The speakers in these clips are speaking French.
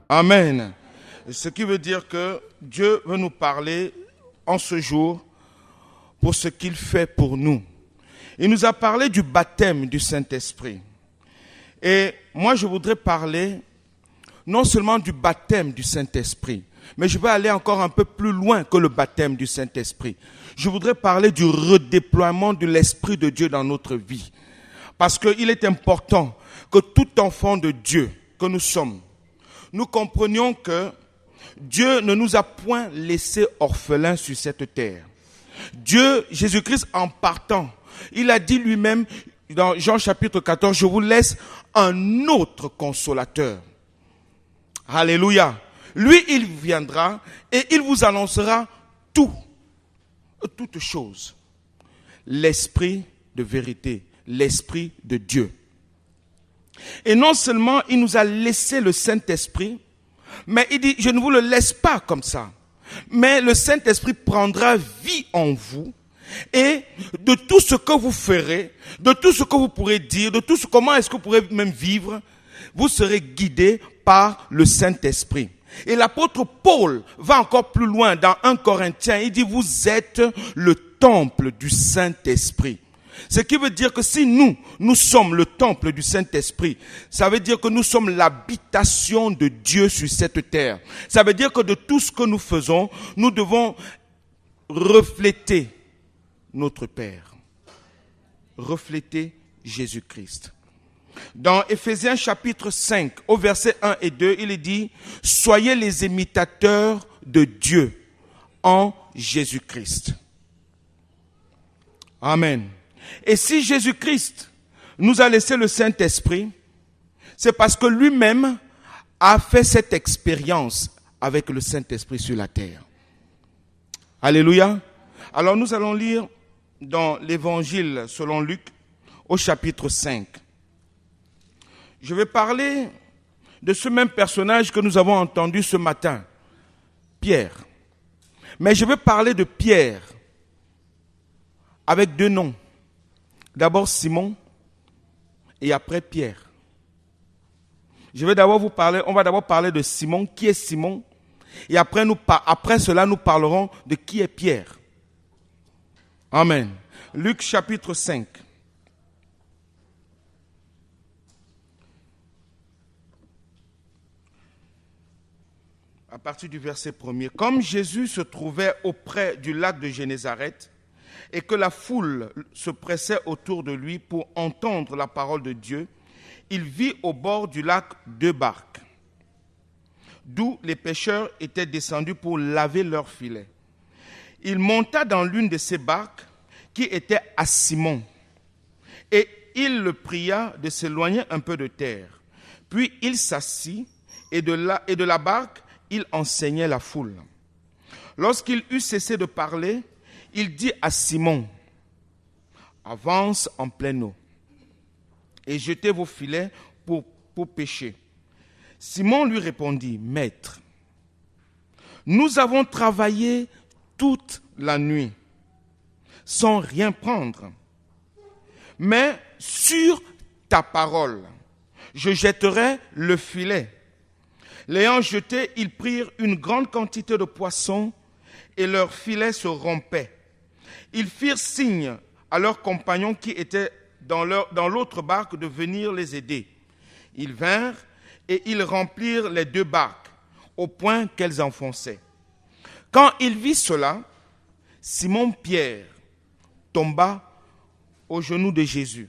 Amen. Ce qui veut dire que Dieu veut nous parler en ce jour pour ce qu'il fait pour nous. Il nous a parlé du baptême du Saint-Esprit. Et moi, je voudrais parler non seulement du baptême du Saint-Esprit, mais je vais aller encore un peu plus loin que le baptême du Saint-Esprit. Je voudrais parler du redéploiement de l'Esprit de Dieu dans notre vie. Parce qu'il est important que tout enfant de Dieu que nous sommes, nous comprenions que Dieu ne nous a point laissés orphelins sur cette terre. Dieu, Jésus-Christ, en partant, il a dit lui-même dans Jean chapitre 14, je vous laisse un autre consolateur. Alléluia. Lui, il viendra et il vous annoncera toutes choses. L'Esprit de vérité, l'Esprit de Dieu. Et non seulement il nous a laissé le Saint-Esprit, mais il dit, je ne vous le laisse pas comme ça. Mais le Saint-Esprit prendra vie en vous et de tout ce que vous ferez, de tout ce que vous pourrez dire, de tout ce comment est-ce que vous pourrez même vivre, vous serez guidés par le Saint-Esprit. Et l'apôtre Paul va encore plus loin dans 1 Corinthiens, il dit, vous êtes le temple du Saint-Esprit. Ce qui veut dire que si nous sommes le temple du Saint-Esprit, ça veut dire que nous sommes l'habitation de Dieu sur cette terre. Ça veut dire que de tout ce que nous faisons, nous devons refléter notre Père. Refléter Jésus-Christ. Dans Éphésiens chapitre 5, au verset 1 et 2, il est dit, soyez les imitateurs de Dieu en Jésus-Christ. Amen. Et si Jésus-Christ nous a laissé le Saint-Esprit, c'est parce que lui-même a fait cette expérience avec le Saint-Esprit sur la terre. Alléluia. Alors nous allons lire dans l'Évangile selon Luc au chapitre 5. Je vais parler de ce même personnage que nous avons entendu ce matin, Pierre. Mais je vais parler de Pierre avec deux noms. D'abord Simon et après Pierre. On va d'abord parler de Simon. Qui est Simon? Et après cela, nous parlerons de qui est Pierre. Amen. Luc chapitre 5. À partir du verset 1er. Comme Jésus se trouvait auprès du lac de Génézareth, et que la foule se pressait autour de lui pour entendre la parole de Dieu, il vit au bord du lac deux barques, d'où les pêcheurs étaient descendus pour laver leurs filets. Il monta dans l'une de ces barques qui était à Simon, et il le pria de s'éloigner un peu de terre. Puis il s'assit, et de la barque, il enseignait la foule. Lorsqu'il eut cessé de parler, il dit à Simon, avance en pleine eau et jetez vos filets pour pêcher. Simon lui répondit, Maître, nous avons travaillé toute la nuit sans rien prendre, mais sur ta parole, je jetterai le filet. L'ayant jeté, ils prirent une grande quantité de poissons et leur filet se rompait. Ils firent signe à leurs compagnons qui étaient dans l'autre barque de venir les aider. Ils vinrent et ils remplirent les deux barques au point qu'elles enfonçaient. Quand il vit cela, Simon-Pierre tomba aux genoux de Jésus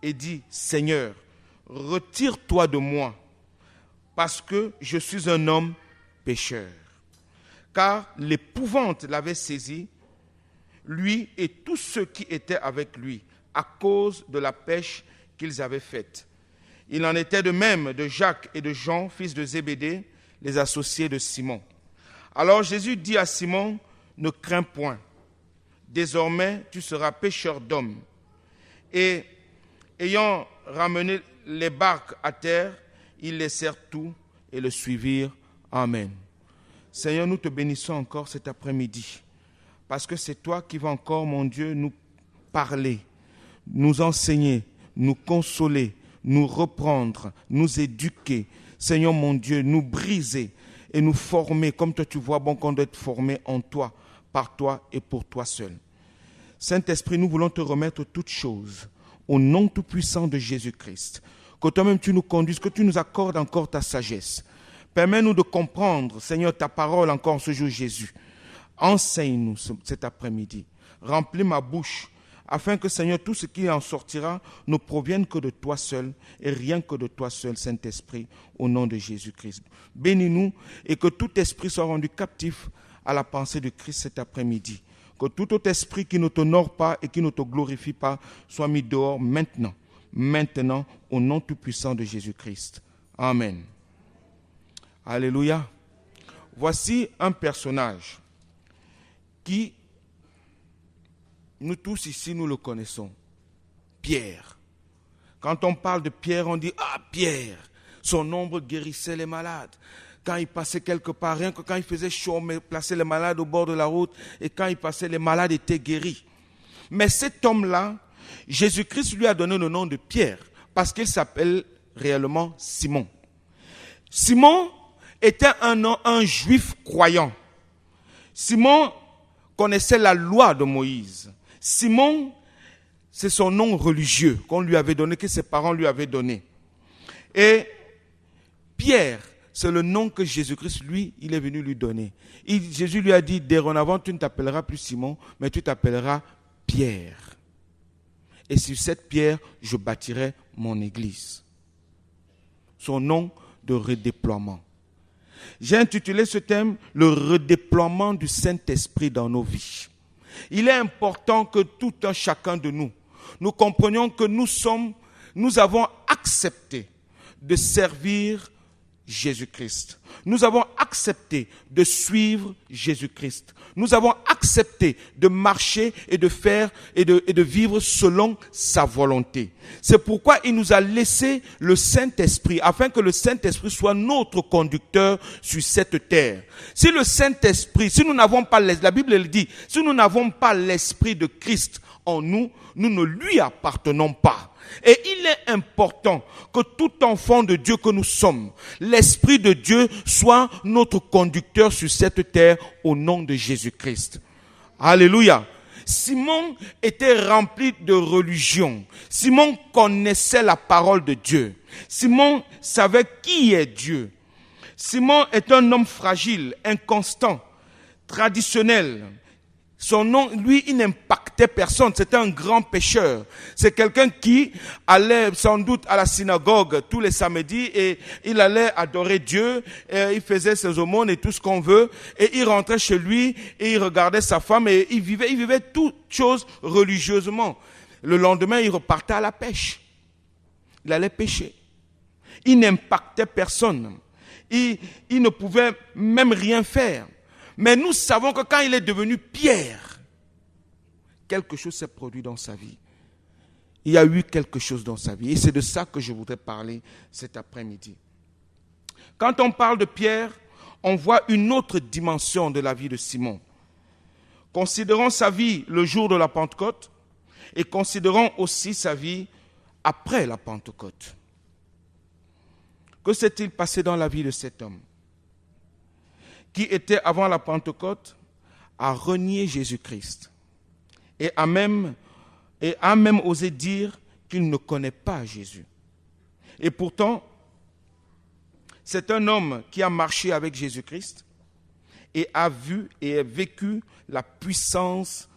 et dit, Seigneur, retire-toi de moi, parce que je suis un homme pécheur. Car l'épouvante l'avait saisi, lui et tous ceux qui étaient avec lui, à cause de la pêche qu'ils avaient faite. Il en était de même de Jacques et de Jean, fils de Zébédée, les associés de Simon. Alors Jésus dit à Simon, ne crains point, désormais tu seras pêcheur d'hommes. Et ayant ramené les barques à terre, ils laissèrent tout et le suivirent. Amen. Seigneur, nous te bénissons encore cet après-midi, parce que c'est toi qui vas encore, mon Dieu, nous parler, nous enseigner, nous consoler, nous reprendre, nous éduquer, Seigneur mon Dieu, nous briser et nous former comme toi tu vois bon qu'on doit être formé en toi, par toi et pour toi seul. Saint-Esprit, nous voulons te remettre toutes choses au nom tout-puissant de Jésus-Christ. Que toi-même tu nous conduises, que tu nous accordes encore ta sagesse. Permets-nous de comprendre, Seigneur, ta parole encore ce jour, Jésus. Enseigne-nous cet après-midi. Remplis ma bouche, afin que, Seigneur, tout ce qui en sortira ne provienne que de toi seul et rien que de toi seul, Saint-Esprit, au nom de Jésus-Christ. Bénis-nous et que tout esprit soit rendu captif à la pensée de Christ cet après-midi. Que tout autre esprit qui ne t'honore pas et qui ne te glorifie pas soit mis dehors maintenant. Maintenant, au nom tout-puissant de Jésus-Christ. Amen. Alléluia. Voici un personnage qui, nous tous ici, nous le connaissons. Pierre. Quand on parle de Pierre, on dit « Ah, Pierre !» Son ombre guérissait les malades. Quand il passait quelque part, rien que quand il faisait chaud, on plaçait les malades au bord de la route, et quand il passait, les malades étaient guéris. Mais cet homme-là, Jésus-Christ lui a donné le nom de Pierre, parce qu'il s'appelle réellement Simon. Simon était un juif croyant. Simon connaissait la loi de Moïse. Simon, c'est son nom religieux qu'on lui avait donné, que ses parents lui avaient donné. Et Pierre, c'est le nom que Jésus-Christ, lui, il est venu lui donner. Jésus lui a dit, dorénavant, tu ne t'appelleras plus Simon, mais tu t'appelleras Pierre. Et sur cette pierre, je bâtirai mon église. Son nom de redéploiement. J'ai intitulé ce thème, le redéploiement du Saint-Esprit dans nos vies. Il est important que tout un chacun de nous, nous comprenions que nous avons accepté de servir Jésus-Christ. Nous avons accepté de suivre Jésus-Christ. Nous avons accepté de marcher et de faire et de vivre selon sa volonté. C'est pourquoi il nous a laissé le Saint-Esprit, afin que le Saint-Esprit soit notre conducteur sur cette terre. Si le Saint-Esprit, si nous n'avons pas, la Bible le dit, si nous n'avons pas l'Esprit de Christ en nous, nous ne lui appartenons pas. Et il est important que tout enfant de Dieu que nous sommes, l'Esprit de Dieu soit notre conducteur sur cette terre au nom de Jésus-Christ. Alléluia. Simon était rempli de religion. Simon connaissait la parole de Dieu. Simon savait qui est Dieu. Simon est un homme fragile, inconstant, traditionnel. Son nom, lui, il n'impactait personne. C'était un grand pécheur. C'est quelqu'un qui allait sans doute à la synagogue tous les samedis et il allait adorer Dieu. Et il faisait ses aumônes et tout ce qu'on veut. Et il rentrait chez lui et il regardait sa femme et il vivait toutes choses religieusement. Le lendemain, il repartait à la pêche. Il allait pêcher. Il n'impactait personne. Il ne pouvait même rien faire. Mais nous savons que quand il est devenu Pierre, quelque chose s'est produit dans sa vie. Il y a eu quelque chose dans sa vie. Et c'est de ça que je voudrais parler cet après-midi. Quand on parle de Pierre, on voit une autre dimension de la vie de Simon. Considérons sa vie le jour de la Pentecôte et considérons aussi sa vie après la Pentecôte. Que s'est-il passé dans la vie de cet homme qui était avant la Pentecôte, a renié Jésus-Christ et a même osé dire qu'il ne connaît pas Jésus. Et pourtant, c'est un homme qui a marché avec Jésus-Christ et a vu et a vécu la puissance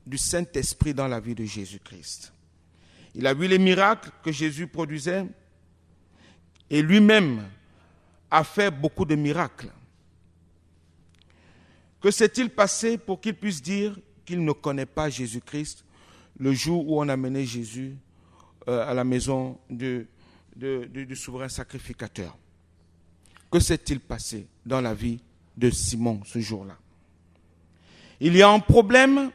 du Saint-Esprit dans la vie de Jésus-Christ. Il a vu les miracles que Jésus produisait et lui-même a fait beaucoup de miracles. Que s'est-il passé pour qu'il puisse dire qu'il ne connaît pas Jésus-Christ le jour où on a mené Jésus à la maison du souverain sacrificateur? Que s'est-il passé dans la vie de Simon ce jour-là? Il y a un problème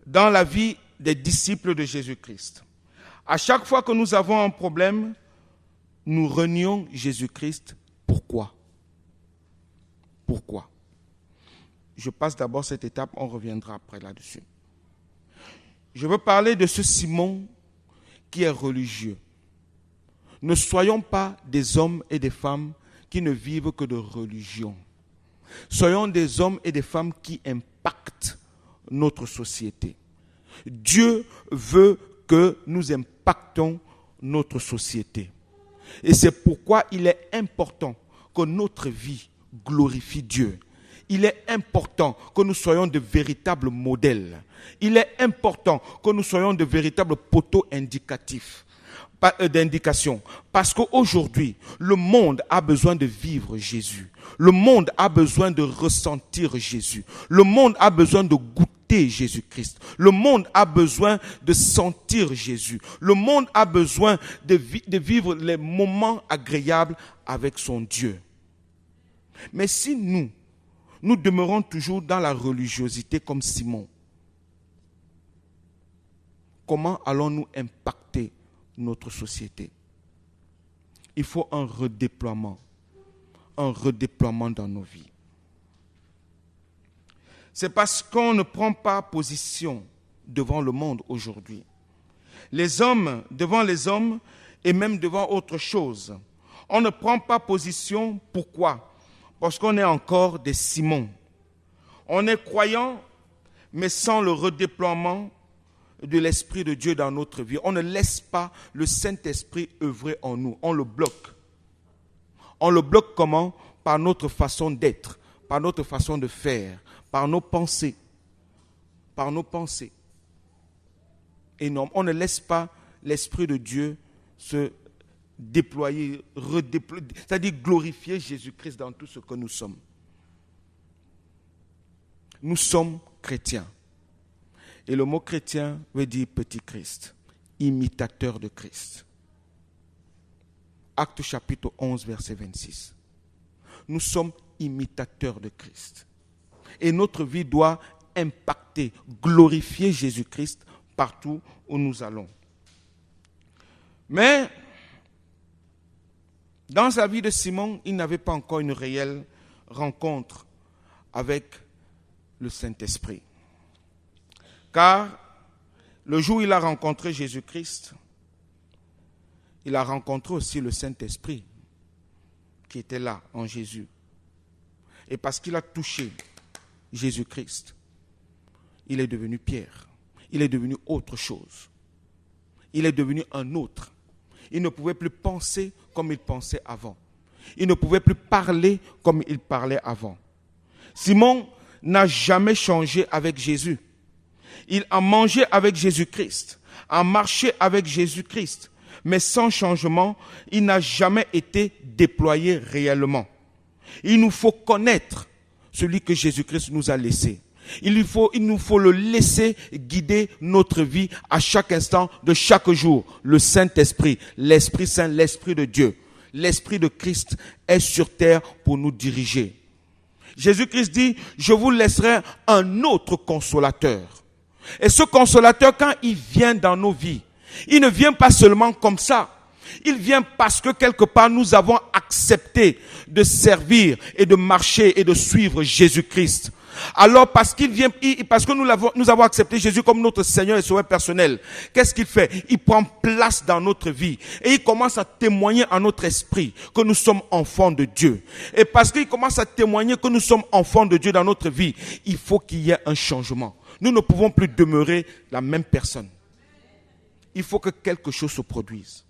dans la vie des disciples de Jésus-Christ. À chaque fois que nous avons un problème, nous renions Jésus-Christ. Pourquoi? Pourquoi? Je passe d'abord cette étape, on reviendra après là-dessus. Je veux parler de ce Simon qui est religieux. ne soyons pas des hommes et des femmes qui ne vivent que de religion. Soyons des hommes et des femmes qui impactent notre société. Dieu veut que nous impactons notre société. Et c'est pourquoi il est important que notre vie glorifie Dieu. Il est important que nous soyons de véritables modèles. Il est important que nous soyons de véritables poteaux d'indication. Parce qu'aujourd'hui, le monde a besoin de vivre Jésus. Le monde a besoin de ressentir Jésus. Le monde a besoin de goûter Jésus-Christ. Le monde a besoin de sentir Jésus. Le monde a besoin de vivre les moments agréables avec son Dieu. Mais si nous demeurons toujours dans la religiosité comme Simon, comment allons-nous impacter notre société? Il faut un redéploiement dans nos vies. C'est parce qu'on ne prend pas position devant le monde aujourd'hui. Les hommes, devant les hommes et même devant autre chose. On ne prend pas position, pourquoi? Parce qu'on est encore des Simons. On est croyants, mais sans le redéploiement de l'Esprit de Dieu dans notre vie. On ne laisse pas le Saint-Esprit œuvrer en nous. On le bloque. On le bloque comment? Par notre façon d'être, par notre façon de faire, par nos pensées. Par nos pensées. Et non, on ne laisse pas l'Esprit de Dieu se déployer, redéployer, c'est-à-dire glorifier Jésus-Christ dans tout ce que nous sommes. Nous sommes chrétiens. Et le mot chrétien veut dire petit Christ, imitateur de Christ. Actes chapitre 11, verset 26. Nous sommes imitateurs de Christ. Et notre vie doit impacter, glorifier Jésus-Christ partout où nous allons. Mais, dans sa vie de Simon, il n'avait pas encore une réelle rencontre avec le Saint-Esprit. Car le jour où il a rencontré Jésus-Christ, il a rencontré aussi le Saint-Esprit qui était là en Jésus. Et parce qu'il a touché Jésus-Christ, il est devenu Pierre. Il est devenu autre chose. Il est devenu un autre. Il ne pouvait plus penser comme il pensait avant. Il ne pouvait plus parler comme il parlait avant. Simon n'a jamais changé avec Jésus. Il a mangé avec Jésus-Christ, a marché avec Jésus-Christ, mais sans changement, il n'a jamais été déployé réellement. Il nous faut connaître celui que Jésus-Christ nous a laissé. Il nous faut le laisser guider notre vie à chaque instant de chaque jour. Le Saint-Esprit, l'Esprit Saint, l'Esprit de Dieu, l'Esprit de Christ est sur terre pour nous diriger. Jésus-Christ dit, je vous laisserai un autre consolateur. Et ce consolateur, quand il vient dans nos vies, il ne vient pas seulement comme ça. Il vient parce que quelque part nous avons accepté de servir et de marcher et de suivre Jésus-Christ. Alors parce que nous avons accepté Jésus comme notre Seigneur et Sauveur personnel, qu'est-ce qu'il fait? Il prend place dans notre vie et il commence à témoigner à notre esprit que nous sommes enfants de Dieu. Et parce qu'il commence à témoigner que nous sommes enfants de Dieu dans notre vie, il faut qu'il y ait un changement. Nous ne pouvons plus demeurer la même personne. Il faut que quelque chose se produise.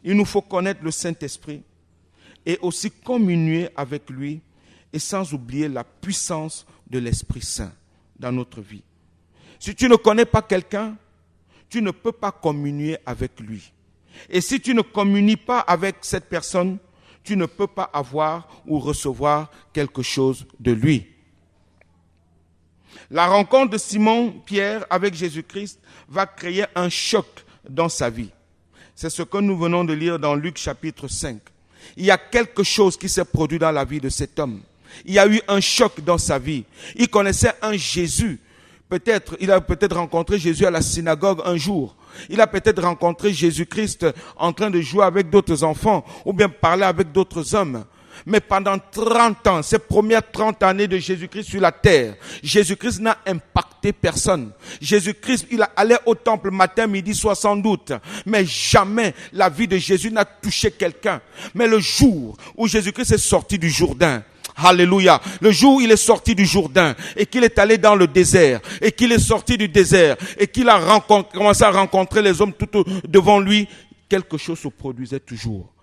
Il nous faut connaître le Saint-Esprit et aussi communier avec lui et sans oublier la puissance de l'Esprit Saint dans notre vie. Si tu ne connais pas quelqu'un, tu ne peux pas communier avec lui. Et si tu ne communies pas avec cette personne, tu ne peux pas avoir ou recevoir quelque chose de lui. La rencontre de Simon-Pierre avec Jésus-Christ va créer un choc dans sa vie. C'est ce que nous venons de lire dans Luc chapitre 5. Il y a quelque chose qui s'est produit dans la vie de cet homme. Il y a eu un choc dans sa vie. Il connaissait un Jésus. Il a peut-être rencontré Jésus à la synagogue un jour. Il a peut-être rencontré Jésus-Christ en train de jouer avec d'autres enfants ou bien parler avec d'autres hommes. Mais pendant 30 ans, ces premières 30 années de Jésus-Christ sur la terre, Jésus-Christ n'a impacté personne. Jésus-Christ, il allait au temple matin, midi, soir sans doute. Mais jamais la vie de Jésus n'a touché quelqu'un. Mais le jour où Jésus-Christ est sorti du Jourdain, alléluia, le jour où il est sorti du Jourdain et qu'il est allé dans le désert et qu'il est sorti du désert et qu'il a commencé à rencontrer les hommes tout devant lui, quelque chose se produisait toujours.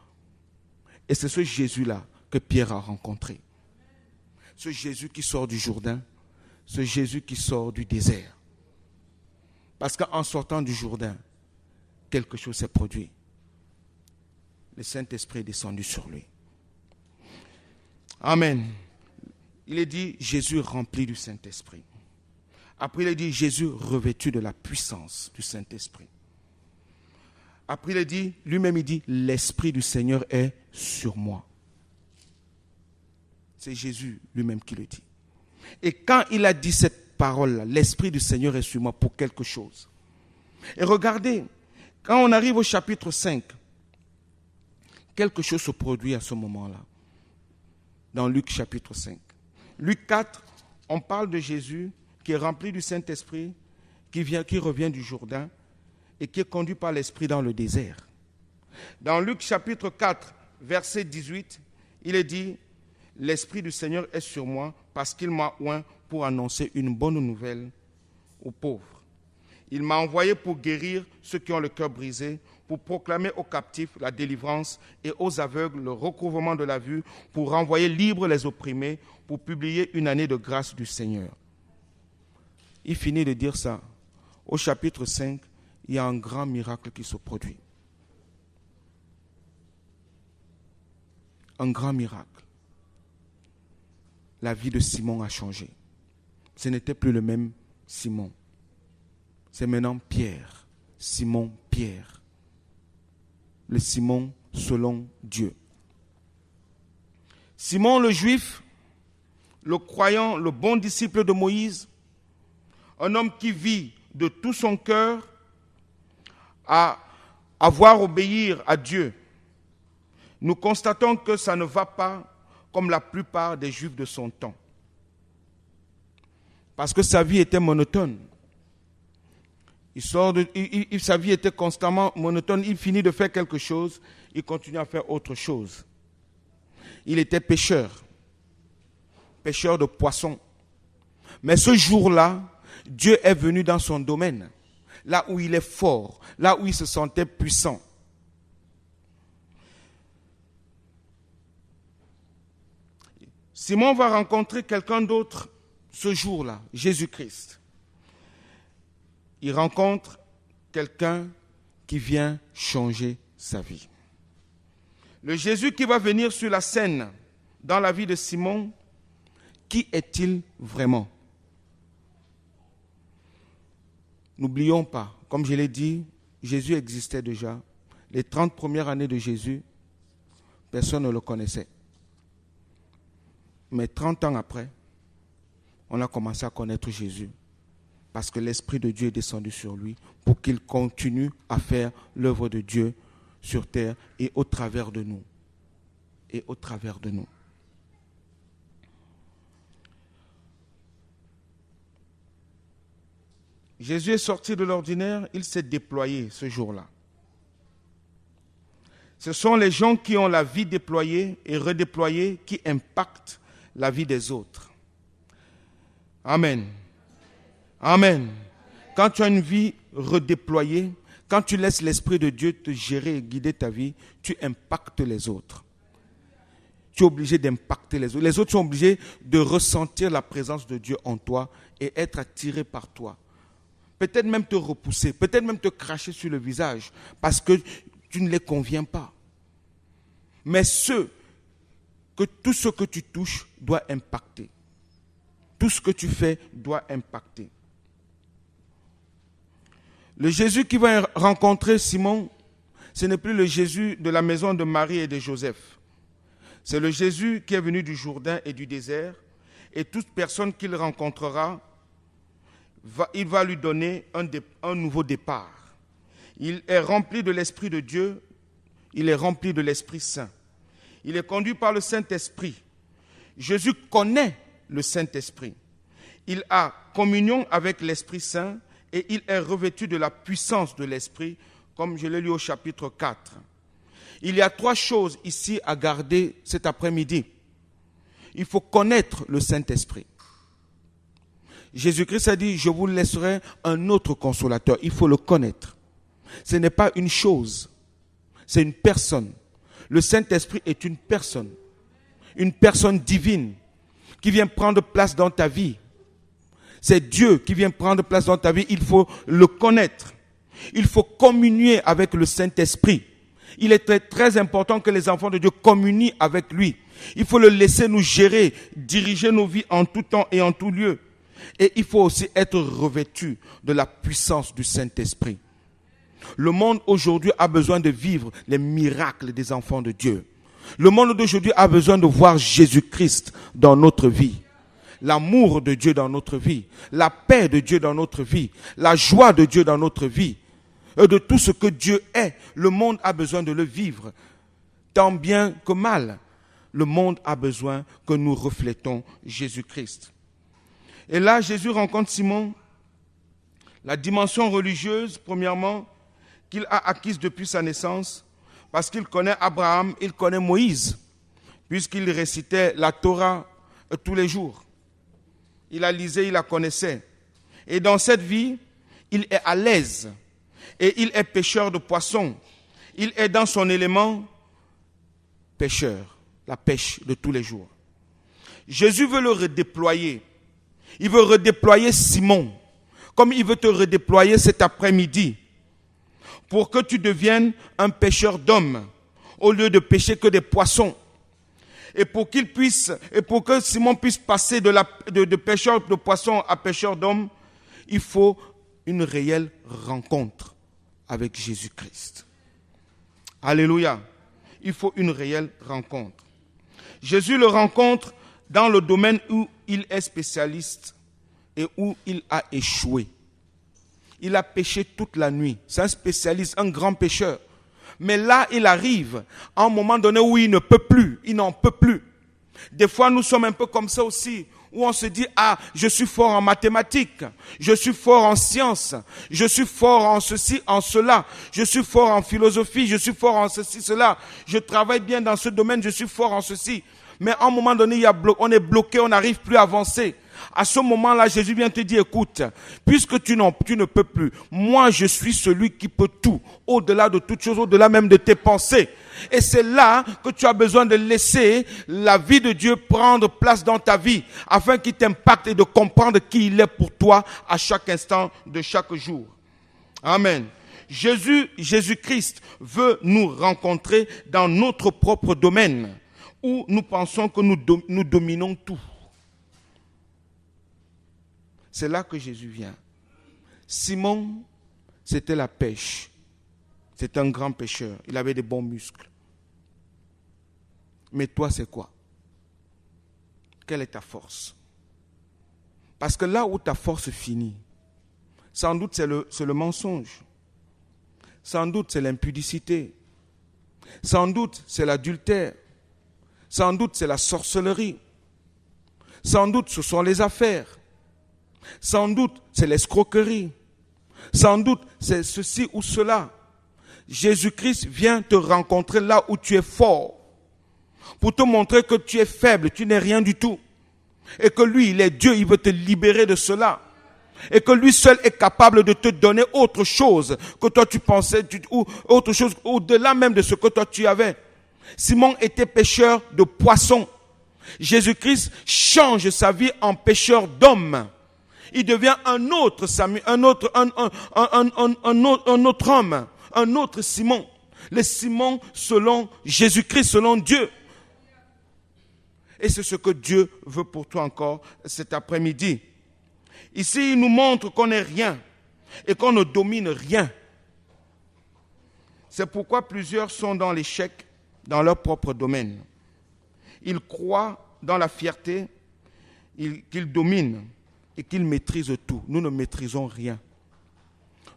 Et c'est ce Jésus-là que Pierre a rencontré. Ce Jésus qui sort du Jourdain, ce Jésus qui sort du désert. Parce qu'en sortant du Jourdain, quelque chose s'est produit. Le Saint-Esprit est descendu sur lui. Amen. Il est dit Jésus rempli du Saint-Esprit. Après il est dit Jésus revêtu de la puissance du Saint-Esprit. Après il est dit, lui-même il dit, l'Esprit du Seigneur est sur moi. C'est Jésus lui-même qui le dit. Et quand il a dit cette parole-là, l'Esprit du Seigneur est sur moi pour quelque chose. Et regardez, quand on arrive au chapitre 5, quelque chose se produit à ce moment-là. Dans Luc chapitre 5. Luc 4, on parle de Jésus qui est rempli du Saint-Esprit, qui revient du Jourdain et qui est conduit par l'Esprit dans le désert. Dans Luc chapitre 4, verset 18, il est dit « L'Esprit du Seigneur est sur moi parce qu'il m'a oint pour annoncer une bonne nouvelle aux pauvres. Il m'a envoyé pour guérir ceux qui ont le cœur brisé, pour proclamer aux captifs la délivrance et aux aveugles le recouvrement de la vue, pour renvoyer libres les opprimés, pour publier une année de grâce du Seigneur. » Il finit de dire ça. Au chapitre 5, il y a un grand miracle qui se produit. Un grand miracle. La vie de Simon a changé. Ce n'était plus le même Simon. C'est maintenant Pierre. Simon Pierre. Le Simon selon Dieu. Simon le Juif, le croyant, le bon disciple de Moïse, un homme qui vit de tout son cœur à avoir obéir à Dieu. Nous constatons que ça ne va pas comme la plupart des Juifs de son temps. Parce que sa vie était monotone. Sa vie était constamment monotone. Il finit de faire quelque chose, il continue à faire autre chose. Il était pêcheur de poissons. Mais ce jour-là, Dieu est venu dans son domaine, là où il est fort, là où il se sentait puissant. Simon va rencontrer quelqu'un d'autre ce jour-là, Jésus-Christ. Il rencontre quelqu'un qui vient changer sa vie. Le Jésus qui va venir sur la scène dans la vie de Simon, qui est-il vraiment? N'oublions pas, comme je l'ai dit, Jésus existait déjà. Les 30 premières années de Jésus, personne ne le connaissait. Mais 30 ans après, on a commencé à connaître Jésus. Parce que l'Esprit de Dieu est descendu sur lui pour qu'il continue à faire l'œuvre de Dieu sur terre et au travers de nous. Et au travers de nous. Jésus est sorti de l'ordinaire, il s'est déployé ce jour-là. Ce sont les gens qui ont la vie déployée et redéployée qui impactent la vie des autres. Amen. Amen. Quand tu as une vie redéployée, quand tu laisses l'Esprit de Dieu te gérer et guider ta vie, tu impactes les autres. Tu es obligé d'impacter les autres. Les autres sont obligés de ressentir la présence de Dieu en toi et être attirés par toi. Peut-être même te repousser, peut-être même te cracher sur le visage parce que tu ne les conviens pas. Mais tout ce que tu touches doit impacter. Tout ce que tu fais doit impacter. Le Jésus qui va rencontrer Simon, ce n'est plus le Jésus de la maison de Marie et de Joseph. C'est le Jésus qui est venu du Jourdain et du désert. Et toute personne qu'il rencontrera, il va lui donner un nouveau départ. Il est rempli de l'Esprit de Dieu, il est rempli de l'Esprit Saint. Il est conduit par le Saint-Esprit. Jésus connaît le Saint-Esprit. Il a communion avec l'Esprit Saint et il est revêtu de la puissance de l'Esprit, comme je l'ai lu au chapitre 4. Il y a 3 choses ici à garder cet après-midi. Il faut connaître le Saint-Esprit. Jésus-Christ a dit, je vous laisserai un autre consolateur. Il faut le connaître. Ce n'est pas une chose, c'est une personne. Le Saint-Esprit est une personne divine qui vient prendre place dans ta vie. C'est Dieu qui vient prendre place dans ta vie. Il faut le connaître. Il faut communier avec le Saint-Esprit. Il est très, très important que les enfants de Dieu communient avec lui. Il faut le laisser nous gérer, diriger nos vies en tout temps et en tout lieu. Et il faut aussi être revêtu de la puissance du Saint-Esprit. Le monde aujourd'hui a besoin de vivre les miracles des enfants de Dieu. Le monde d'aujourd'hui a besoin de voir Jésus-Christ dans notre vie. L'amour de Dieu dans notre vie, la paix de Dieu dans notre vie, la joie de Dieu dans notre vie, et de tout ce que Dieu est. Le monde a besoin de le vivre, tant bien que mal. Le monde a besoin que nous reflétons Jésus-Christ. Et là, Jésus rencontre Simon, la dimension religieuse, premièrement, qu'il a acquise depuis sa naissance, parce qu'il connaît Abraham, il connaît Moïse, puisqu'il récitait la Torah tous les jours. Il la lisait, il la connaissait. Et dans cette vie, il est à l'aise. Et il est pêcheur de poissons. Il est dans son élément pêcheur, la pêche de tous les jours. Jésus veut le redéployer. Il veut redéployer Simon, comme il veut te redéployer cet après-midi, pour que tu deviennes un pêcheur d'hommes, au lieu de pêcher que des poissons. Et pour que Simon puisse passer de pêcheur de poissons à pêcheur d'hommes, il faut une réelle rencontre avec Jésus-Christ. Alléluia. Il faut une réelle rencontre. Jésus le rencontre dans le domaine où il est spécialiste et où il a échoué. Il a pêché toute la nuit. C'est un spécialiste, un grand pêcheur. Mais là, il arrive à un moment donné où il ne peut plus, il n'en peut plus. Des fois, nous sommes un peu comme ça aussi, où on se dit, ah, je suis fort en mathématiques, je suis fort en sciences, je suis fort en ceci, en cela, je suis fort en philosophie, je suis fort en ceci, cela, je travaille bien dans ce domaine, je suis fort en ceci. Mais à un moment donné, on est bloqué, on n'arrive plus à avancer. À ce moment-là, Jésus vient te dire, écoute, puisque tu ne peux plus, moi je suis celui qui peut tout, au-delà de toutes choses, au-delà même de tes pensées. Et c'est là que tu as besoin de laisser la vie de Dieu prendre place dans ta vie, afin qu'il t'impacte et de comprendre qui il est pour toi à chaque instant de chaque jour. Amen. Jésus-Christ veut nous rencontrer dans notre propre domaine, où nous pensons que nous dominons tout. C'est là que Jésus vient. Simon, c'était la pêche. C'était un grand pêcheur. Il avait des bons muscles. Mais toi, c'est quoi? Quelle est ta force? Parce que là où ta force finit, sans doute c'est le mensonge. Sans doute c'est l'impudicité. Sans doute c'est l'adultère. Sans doute c'est la sorcellerie. Sans doute ce sont les affaires. Sans doute, c'est l'escroquerie. Sans doute, c'est ceci ou cela. Jésus-Christ vient te rencontrer là où tu es fort, pour te montrer que tu es faible, tu n'es rien du tout. Et que lui, il est Dieu, il veut te libérer de cela. Et que lui seul est capable de te donner autre chose que toi tu pensais, ou autre chose au-delà même de ce que toi tu avais. Simon était pêcheur de poissons. Jésus-Christ change sa vie en pêcheur d'hommes. Il devient un autre Samuel, un autre homme, un autre Simon. Le Simon selon Jésus-Christ, selon Dieu. Et c'est ce que Dieu veut pour toi encore cet après-midi. Ici, il nous montre qu'on n'est rien et qu'on ne domine rien. C'est pourquoi plusieurs sont dans l'échec dans leur propre domaine. Ils croient dans la fierté qu'ils dominent et qu'ils maîtrisent tout. Nous ne maîtrisons rien.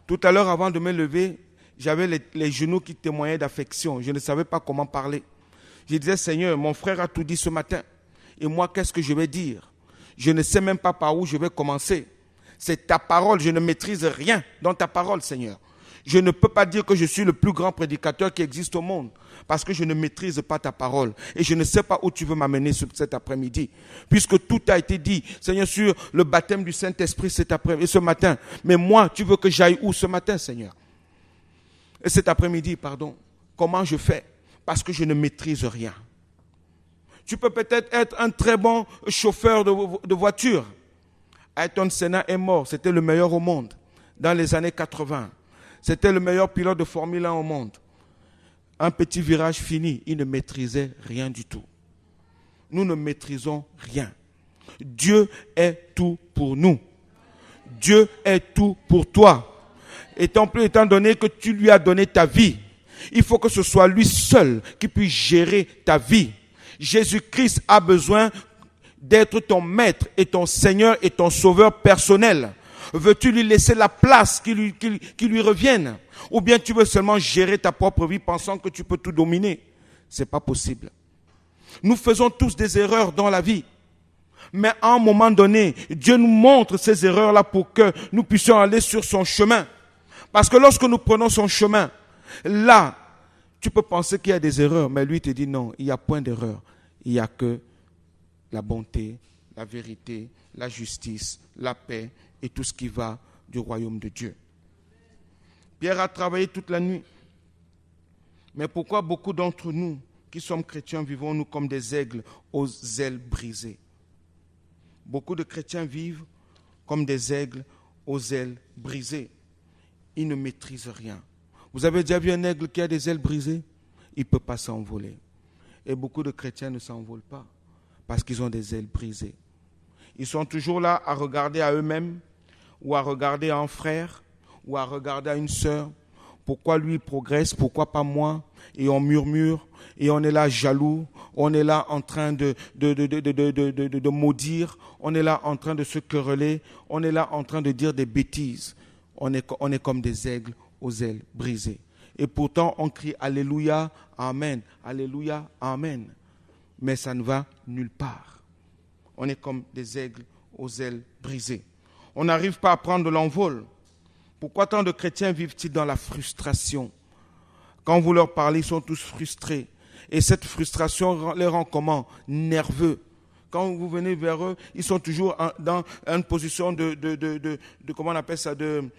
Tout à l'heure, avant de me lever, j'avais les genoux qui témoignaient d'affection. Je ne savais pas comment parler. Je disais, Seigneur, mon frère a tout dit ce matin. Et moi, qu'est-ce que je vais dire? Je ne sais même pas par où je vais commencer. C'est ta parole, je ne maîtrise rien dans ta parole, Seigneur. Je ne peux pas dire que je suis le plus grand prédicateur qui existe au monde parce que je ne maîtrise pas ta parole et je ne sais pas où tu veux m'amener cet après-midi. Puisque tout a été dit, Seigneur, sur le baptême du Saint-Esprit ce matin. Mais moi, tu veux que j'aille où ce matin, Seigneur? Et cet après-midi, comment je fais? Parce que je ne maîtrise rien. Tu peux peut-être être un très bon chauffeur de voiture. Ayrton Senna est mort, c'était le meilleur au monde dans les années 80. C'était le meilleur pilote de Formule 1 au monde. Un petit virage fini, il ne maîtrisait rien du tout. Nous ne maîtrisons rien. Dieu est tout pour nous. Dieu est tout pour toi. Étant donné que tu lui as donné ta vie, il faut que ce soit lui seul qui puisse gérer ta vie. Jésus-Christ a besoin d'être ton maître et ton Seigneur et ton sauveur personnel. Veux-tu lui laisser la place qui lui revienne? Ou bien tu veux seulement gérer ta propre vie pensant que tu peux tout dominer? Ce n'est pas possible. Nous faisons tous des erreurs dans la vie. Mais à un moment donné, Dieu nous montre ces erreurs-là pour que nous puissions aller sur son chemin. Parce que lorsque nous prenons son chemin, là, tu peux penser qu'il y a des erreurs, mais lui te dit non, il n'y a point d'erreur. Il n'y a que la bonté, la vérité, la justice, la paix et tout ce qui va du royaume de Dieu. Pierre a travaillé toute la nuit. Mais pourquoi beaucoup d'entre nous qui sommes chrétiens vivons-nous comme des aigles aux ailes brisées? Beaucoup de chrétiens vivent comme des aigles aux ailes brisées. Ils ne maîtrisent rien. Vous avez déjà vu un aigle qui a des ailes brisées? Il ne peut pas s'envoler. Et beaucoup de chrétiens ne s'envolent pas parce qu'ils ont des ailes brisées. Ils sont toujours là à regarder à eux-mêmes ou à regarder à un frère ou à regarder à une sœur. Pourquoi lui progresse, pourquoi pas moi? Et on murmure, et on est là jaloux, on est là en train de maudire, on est là en train de se quereller, on est là en train de dire des bêtises. On est comme des aigles aux ailes brisées. Et pourtant, on crie Alléluia, Amen, Alléluia, Amen. Mais ça ne va nulle part. On est comme des aigles aux ailes brisées. On n'arrive pas à prendre l'envol. Pourquoi tant de chrétiens vivent-ils dans la frustration? Quand vous leur parlez, ils sont tous frustrés. Et cette frustration les rend comment? Nerveux. Quand vous venez vers eux, ils sont toujours dans une position comment on appelle ça, de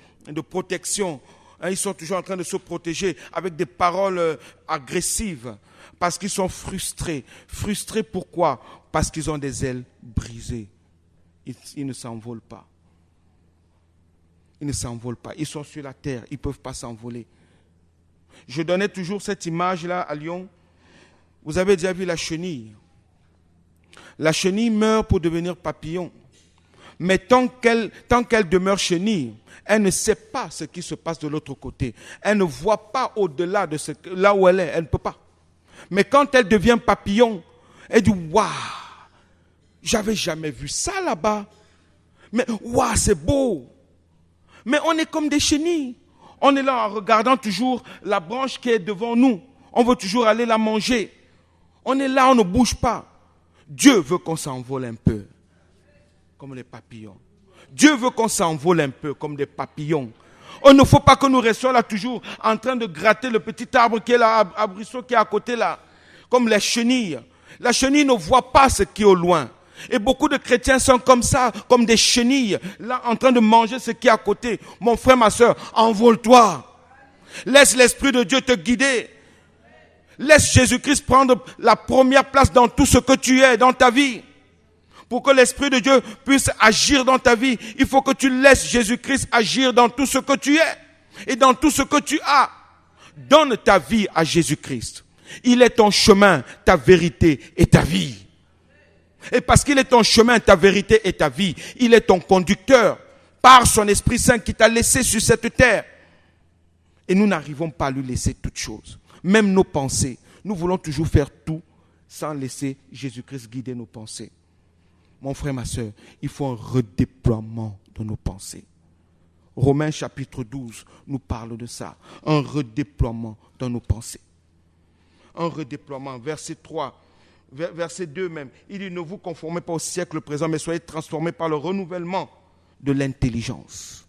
protection. Ils sont toujours en train de se protéger avec des paroles agressives parce qu'ils sont frustrés. Frustrés pourquoi? Parce qu'ils ont des ailes brisées. Ils ne s'envolent pas. Ils ne s'envolent pas. Ils sont sur la terre. Ils ne peuvent pas s'envoler. Je donnais toujours cette image-là à Lyon. Vous avez déjà vu la chenille. La chenille meurt pour devenir papillon. Mais tant qu'elle demeure chenille, elle ne sait pas ce qui se passe de l'autre côté. Elle ne voit pas au-delà de là où elle est. Elle ne peut pas. Mais quand elle devient papillon, elle dit « Waouh, j'avais jamais vu ça là-bas. Mais waouh, c'est beau. » Mais on est comme des chenilles. On est là en regardant toujours la branche qui est devant nous. On veut toujours aller la manger. On est là, on ne bouge pas. Dieu veut qu'on s'envole un peu, comme les papillons. Dieu veut qu'on s'envole un peu, comme des papillons. Il ne faut pas que nous restions là toujours en train de gratter le petit arbre qui est là, arbrisseau qui est à côté là, comme les chenilles. La chenille ne voit pas ce qui est au loin. Et beaucoup de chrétiens sont comme ça, comme des chenilles, là en train de manger ce qui est à côté. Mon frère, ma soeur, envole-toi. Laisse l'Esprit de Dieu te guider. Laisse Jésus-Christ prendre la première place dans tout ce que tu es, dans ta vie. Pour que l'Esprit de Dieu puisse agir dans ta vie, il faut que tu laisses Jésus-Christ agir dans tout ce que tu es et dans tout ce que tu as. Donne ta vie à Jésus-Christ. Il est ton chemin, ta vérité et ta vie. Et parce qu'il est ton chemin, ta vérité et ta vie, il est ton conducteur par son Esprit Saint qui t'a laissé sur cette terre. Et nous n'arrivons pas à lui laisser toutes choses. Même nos pensées. Nous voulons toujours faire tout sans laisser Jésus-Christ guider nos pensées. Mon frère, ma soeur, il faut un redéploiement de nos pensées. Romains chapitre 12 nous parle de ça. Un redéploiement dans nos pensées. un redéploiement. Verset 3, verset 2 même. Il dit, ne vous conformez pas au siècle présent, mais soyez transformés par le renouvellement de l'intelligence.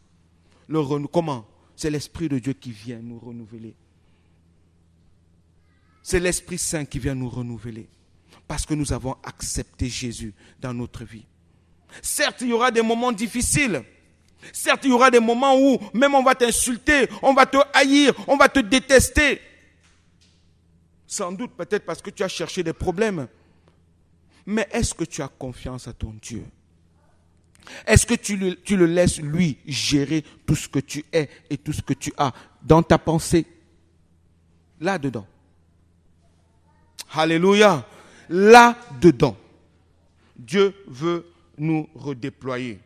Comment? C'est l'Esprit de Dieu qui vient nous renouveler. C'est l'Esprit Saint qui vient nous renouveler. Parce que nous avons accepté Jésus dans notre vie. Certes, il y aura des moments difficiles. Certes, il y aura des moments où même on va t'insulter, on va te haïr, on va te détester. Sans doute, peut-être parce que tu as cherché des problèmes. Mais est-ce que tu as confiance à ton Dieu? Est-ce que tu le laisses lui gérer tout ce que tu es et tout ce que tu as dans ta pensée? Là-dedans. Alléluia. Là-dedans. Dieu veut nous redéployer.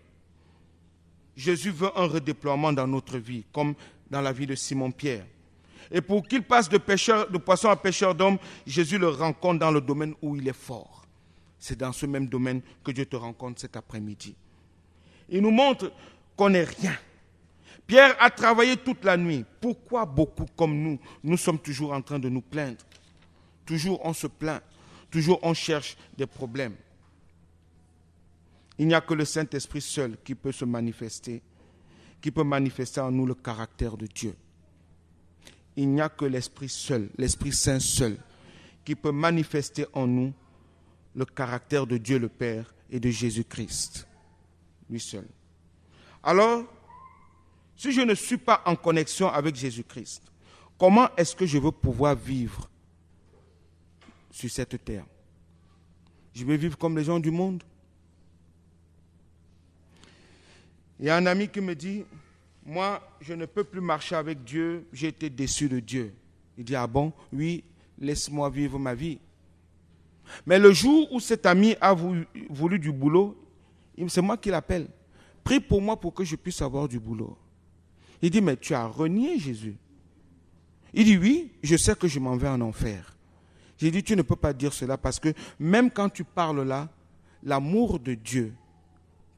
Jésus veut un redéploiement dans notre vie, comme dans la vie de Simon-Pierre. Et pour qu'il passe de poisson à pêcheur d'hommes, Jésus le rencontre dans le domaine où il est fort. C'est dans ce même domaine que Dieu te rencontre cet après-midi. Il nous montre qu'on n'est rien. Pierre a travaillé toute la nuit. Pourquoi beaucoup comme nous sommes toujours en train de nous plaindre? Toujours on se plaint. Toujours on cherche des problèmes. Il n'y a que le Saint-Esprit seul qui peut se manifester, qui peut manifester en nous le caractère de Dieu. Il n'y a que l'Esprit seul, l'Esprit Saint seul, qui peut manifester en nous le caractère de Dieu le Père et de Jésus-Christ, lui seul. Alors, si je ne suis pas en connexion avec Jésus-Christ, comment est-ce que je veux pouvoir vivre sur cette terre? Je vais vivre comme les gens du monde? Il y a un ami qui me dit, moi, je ne peux plus marcher avec Dieu, j'ai été déçu de Dieu. Il dit, ah bon? Oui, laisse-moi vivre ma vie. Mais le jour où cet ami a voulu du boulot, c'est moi qui l'appelle. Prie pour moi pour que je puisse avoir du boulot. Il dit, mais tu as renié Jésus. Il dit, oui, je sais que je m'en vais en enfer. J'ai dit, tu ne peux pas dire cela parce que même quand tu parles là, l'amour de Dieu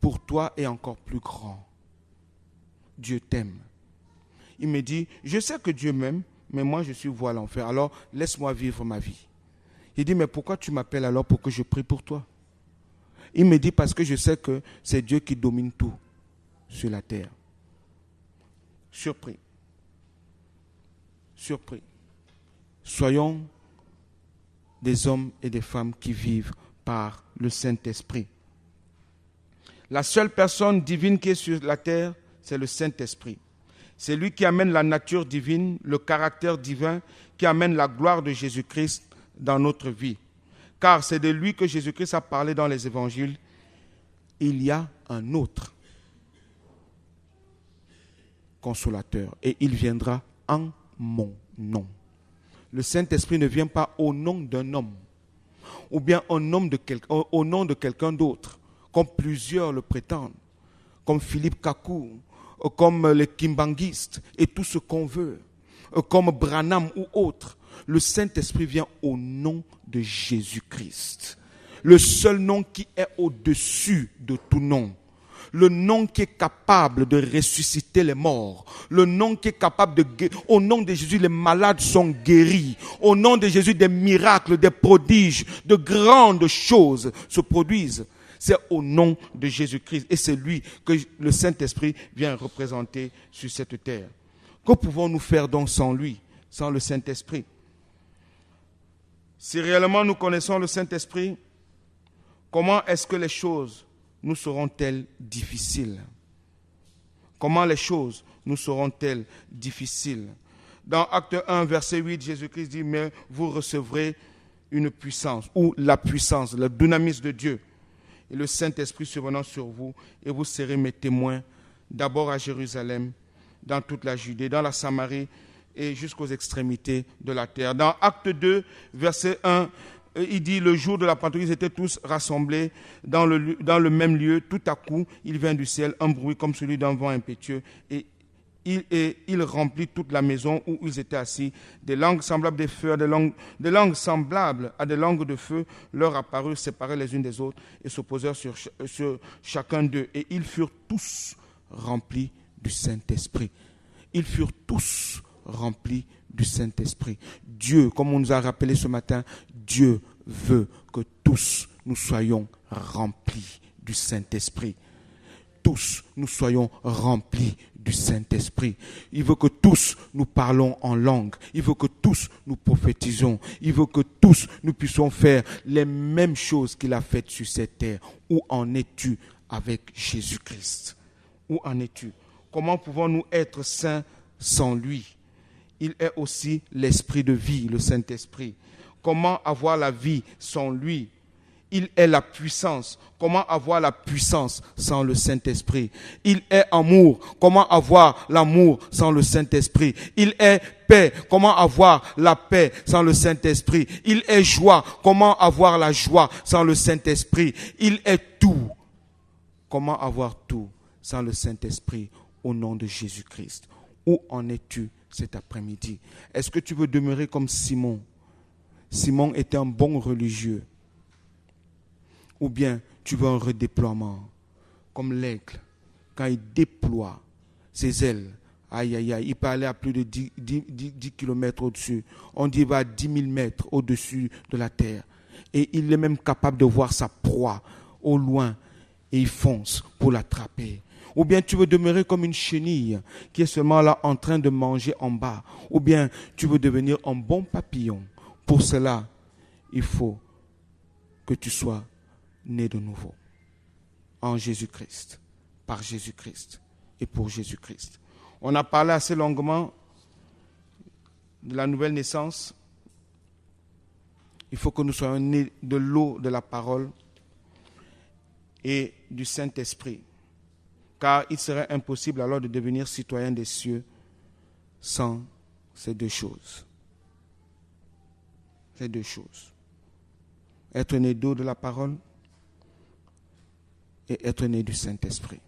pour toi est encore plus grand. Dieu t'aime. Il me dit, je sais que Dieu m'aime, mais moi je suis voué à l'enfer. Alors laisse-moi vivre ma vie. Il dit, mais pourquoi tu m'appelles alors pour que je prie pour toi? Il me dit, parce que je sais que c'est Dieu qui domine tout sur la terre. Surpris. Surpris. Soyons des hommes et des femmes qui vivent par le Saint-Esprit. La seule personne divine qui est sur la terre, c'est le Saint-Esprit. C'est lui qui amène la nature divine, le caractère divin, qui amène la gloire de Jésus-Christ dans notre vie. Car c'est de lui que Jésus-Christ a parlé dans les évangiles. Il y a un autre consolateur et il viendra en mon nom. Le Saint-Esprit ne vient pas au nom d'un homme ou bien au nom de quelqu'un d'autre, comme plusieurs le prétendent, comme Philippe Kakou, comme les kimbanguistes et tout ce qu'on veut, comme Branham ou autres. Le Saint-Esprit vient au nom de Jésus-Christ. Le seul nom qui est au-dessus de tout nom. Le nom qui est capable de ressusciter les morts. Le nom qui est capable de guérir. Au nom de Jésus, les malades sont guéris. Au nom de Jésus, des miracles, des prodiges, de grandes choses se produisent. C'est au nom de Jésus-Christ. Et c'est lui que le Saint-Esprit vient représenter sur cette terre. Que pouvons-nous faire donc sans lui, sans le Saint-Esprit? Si réellement nous connaissons le Saint-Esprit, comment est-ce que les choses nous seront-elles difficiles? Comment les choses nous seront-elles difficiles? Dans Acte 1, verset 8, Jésus-Christ dit, mais vous recevrez une puissance, ou la puissance, le dunamis de Dieu, et le Saint-Esprit survenant sur vous, et vous serez mes témoins, d'abord à Jérusalem, dans toute la Judée, dans la Samarie, et jusqu'aux extrémités de la terre. Dans Acte 2, verset 1, il dit, le jour de la Pentecôte, ils étaient tous rassemblés dans le même lieu. Tout à coup, il vint du ciel un bruit comme celui d'un vent impétueux et il remplit toute la maison où ils étaient assis. Des langues semblables des feux, des langues semblables à des langues de feu leur apparurent séparées les unes des autres et s'opposèrent sur chacun d'eux. Et ils furent tous remplis du Saint-Esprit. Ils furent tous remplis du Saint-Esprit. Dieu, comme on nous a rappelé ce matin, Dieu veut que tous nous soyons remplis du Saint-Esprit. Tous nous soyons remplis du Saint-Esprit. Il veut que tous nous parlons en langue. Il veut que tous nous prophétisons. Il veut que tous nous puissions faire les mêmes choses qu'il a faites sur cette terre. Où en es-tu avec Jésus-Christ? Où en es-tu? Comment pouvons-nous être saints sans lui? Il est aussi l'esprit de vie, le Saint-Esprit. Comment avoir la vie sans lui? Il est la puissance. Comment avoir la puissance sans le Saint-Esprit? Il est amour. Comment avoir l'amour sans le Saint-Esprit? Il est paix. Comment avoir la paix sans le Saint-Esprit? Il est joie. Comment avoir la joie sans le Saint-Esprit? Il est tout. Comment avoir tout sans le Saint-Esprit au nom de Jésus-Christ? Où en es-tu cet après-midi? Est-ce que tu veux demeurer comme Simon? Simon était un bon religieux. Ou bien tu veux un redéploiement, comme l'aigle, quand il déploie ses ailes, aïe aïe aïe, il peut aller à plus de 10 km au-dessus. On dit qu'il va à 10 000 mètres au-dessus de la terre. Et il est même capable de voir sa proie au loin et il fonce pour l'attraper. Ou bien tu veux demeurer comme une chenille qui est seulement là en train de manger en bas. Ou bien tu veux devenir un bon papillon. Pour cela, il faut que tu sois né de nouveau, en Jésus-Christ, par Jésus-Christ et pour Jésus-Christ. On a parlé assez longuement de la nouvelle naissance. Il faut que nous soyons nés de l'eau de la parole et du Saint-Esprit, car il serait impossible alors de devenir citoyen des cieux sans ces deux choses. Ces deux choses. Être né d'eau de la parole et être né du Saint-Esprit.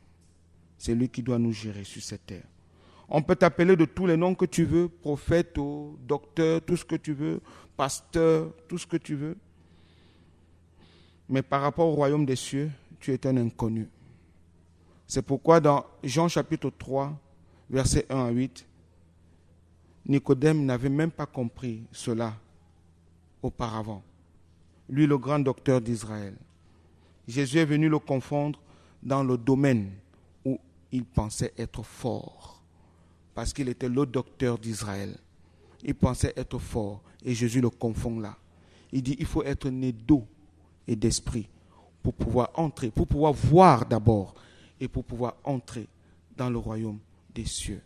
C'est lui qui doit nous gérer sur cette terre. On peut t'appeler de tous les noms que tu veux, prophète, docteur, tout ce que tu veux, pasteur, tout ce que tu veux. Mais par rapport au royaume des cieux, tu es un inconnu. C'est pourquoi dans Jean chapitre 3, versets 1 à 8, Nicodème n'avait même pas compris cela auparavant. Lui, le grand docteur d'Israël. Jésus est venu le confondre dans le domaine où il pensait être fort. Parce qu'il était le docteur d'Israël. Il pensait être fort et Jésus le confond là. Il dit il faut être né d'eau et d'esprit pour pouvoir entrer, pour pouvoir voir d'abord et pour pouvoir entrer dans le royaume des cieux.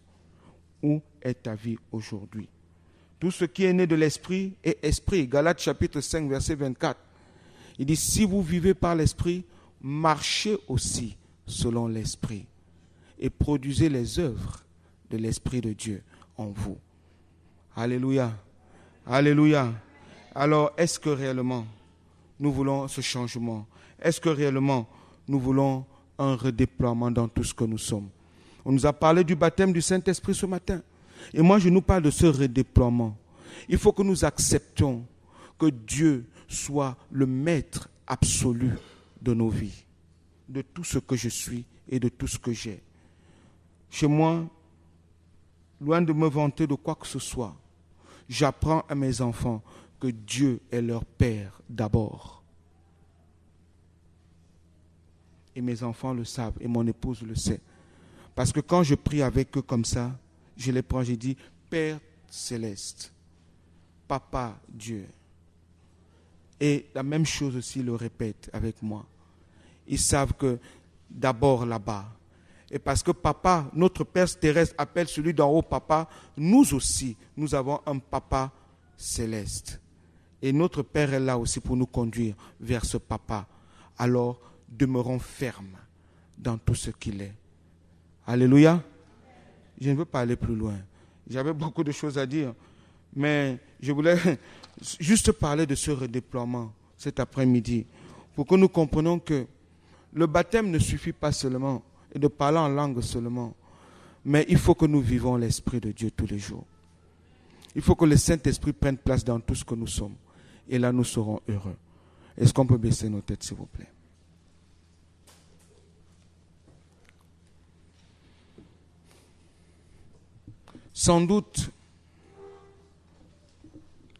Où est ta vie aujourd'hui? Tout ce qui est né de l'esprit est esprit. Galates chapitre 5 verset 24. Il dit, si vous vivez par l'esprit, marchez aussi selon l'esprit et produisez les œuvres de l'esprit de Dieu en vous. Alléluia. Alléluia. Alors, est-ce que réellement nous voulons ce changement? Est-ce que réellement nous voulons un redéploiement dans tout ce que nous sommes? On nous a parlé du baptême du Saint-Esprit ce matin. Et moi, je nous parle de ce redéploiement. Il faut que nous acceptions que Dieu soit le maître absolu de nos vies, de tout ce que je suis et de tout ce que j'ai. Chez moi, loin de me vanter de quoi que ce soit, j'apprends à mes enfants que Dieu est leur Père d'abord. Et mes enfants le savent et mon épouse le sait. Parce que quand je prie avec eux comme ça, je les prends, je dis, Père céleste, Papa Dieu. Et la même chose aussi le répète avec moi. Ils savent que d'abord là-bas, et parce que Papa, notre Père terrestre appelle celui d'en haut Papa, nous aussi, nous avons un Papa céleste. Et notre Père est là aussi pour nous conduire vers ce Papa. Alors, demeurons fermes dans tout ce qu'il est. Alléluia. Je ne veux pas aller plus loin. J'avais beaucoup de choses à dire, mais je voulais juste parler de ce redéploiement cet après-midi pour que nous comprenions que le baptême ne suffit pas seulement et de parler en langue seulement, mais il faut que nous vivons l'Esprit de Dieu tous les jours. Il faut que le Saint-Esprit prenne place dans tout ce que nous sommes. Et là, nous serons heureux. Est-ce qu'on peut baisser nos têtes, s'il vous plaît? Sans doute,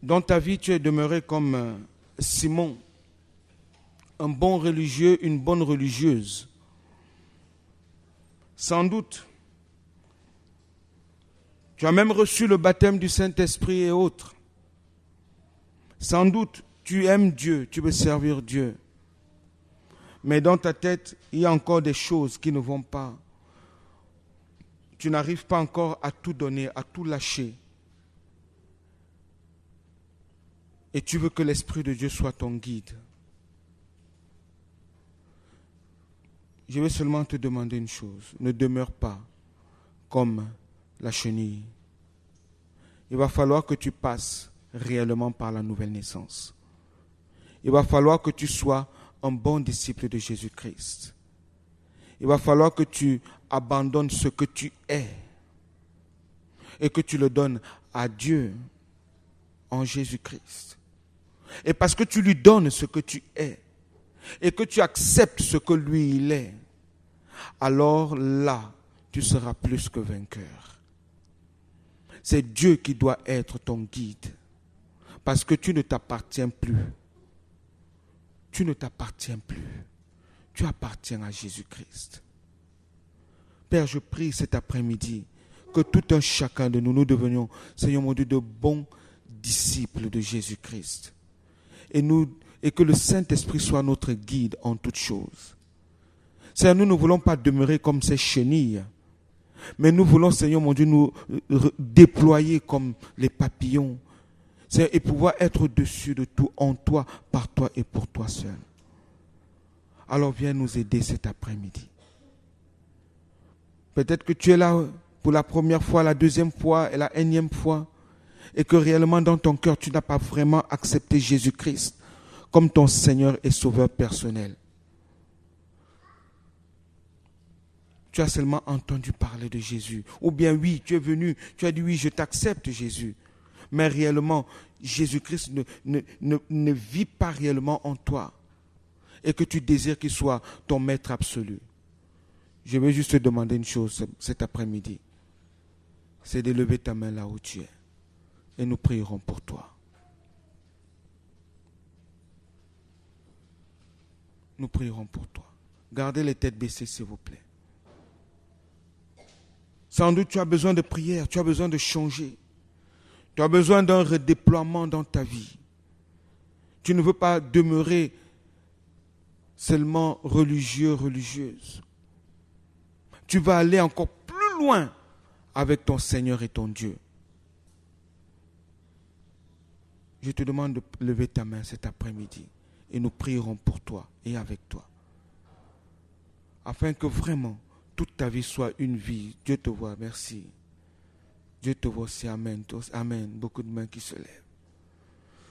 dans ta vie, tu es demeuré comme Simon, un bon religieux, une bonne religieuse. Sans doute, tu as même reçu le baptême du Saint-Esprit et autres. Sans doute, tu aimes Dieu, tu veux servir Dieu. Mais dans ta tête, il y a encore des choses qui ne vont pas. Tu n'arrives pas encore à tout donner, à tout lâcher. Et tu veux que l'Esprit de Dieu soit ton guide. Je vais seulement te demander une chose. Ne demeure pas comme la chenille. Il va falloir que tu passes réellement par la nouvelle naissance. Il va falloir que tu sois un bon disciple de Jésus-Christ. Il va falloir que tu abandonnes ce que tu es et que tu le donnes à Dieu en Jésus-Christ. Et parce que tu lui donnes ce que tu es et que tu acceptes ce que lui il est, alors là, tu seras plus que vainqueur. C'est Dieu qui doit être ton guide parce que tu ne t'appartiens plus. Tu ne t'appartiens plus. Tu appartiens à Jésus-Christ. Père, je prie cet après-midi que tout un chacun de nous, nous devenions, Seigneur mon Dieu, de bons disciples de Jésus-Christ. Et que le Saint-Esprit soit notre guide en toutes choses. Seigneur, nous ne voulons pas demeurer comme ces chenilles, mais nous voulons, Seigneur mon Dieu, nous déployer comme les papillons, Seigneur, et pouvoir être au-dessus de tout, en toi, par toi et pour toi seul. Alors viens nous aider cet après-midi. Peut-être que tu es là pour la première fois, la deuxième fois et la énième fois, et que réellement dans ton cœur, tu n'as pas vraiment accepté Jésus-Christ comme ton Seigneur et Sauveur personnel. Tu as seulement entendu parler de Jésus. Ou bien oui, tu es venu, tu as dit oui, je t'accepte Jésus. Mais réellement, Jésus-Christ ne vit pas réellement en toi. Et que tu désires qu'il soit ton maître absolu. Je vais juste te demander une chose cet après-midi. C'est de lever ta main là où tu es. Et nous prierons pour toi. Nous prierons pour toi. Gardez les têtes baissées, s'il vous plaît. Sans doute tu as besoin de prière, tu as besoin de changer. Tu as besoin d'un redéploiement dans ta vie. Tu ne veux pas demeurer seulement religieux, religieuse. Tu vas aller encore plus loin avec ton Seigneur et ton Dieu. Je te demande de lever ta main cet après-midi et nous prierons pour toi et avec toi. Afin que vraiment toute ta vie soit une vie. Dieu te voit, merci. Dieu te voit aussi, amen. Amen. Beaucoup de mains qui se lèvent.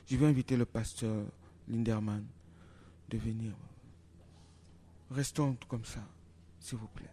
Je vais inviter le pasteur Linderman de venir. Restons comme ça, s'il vous plaît.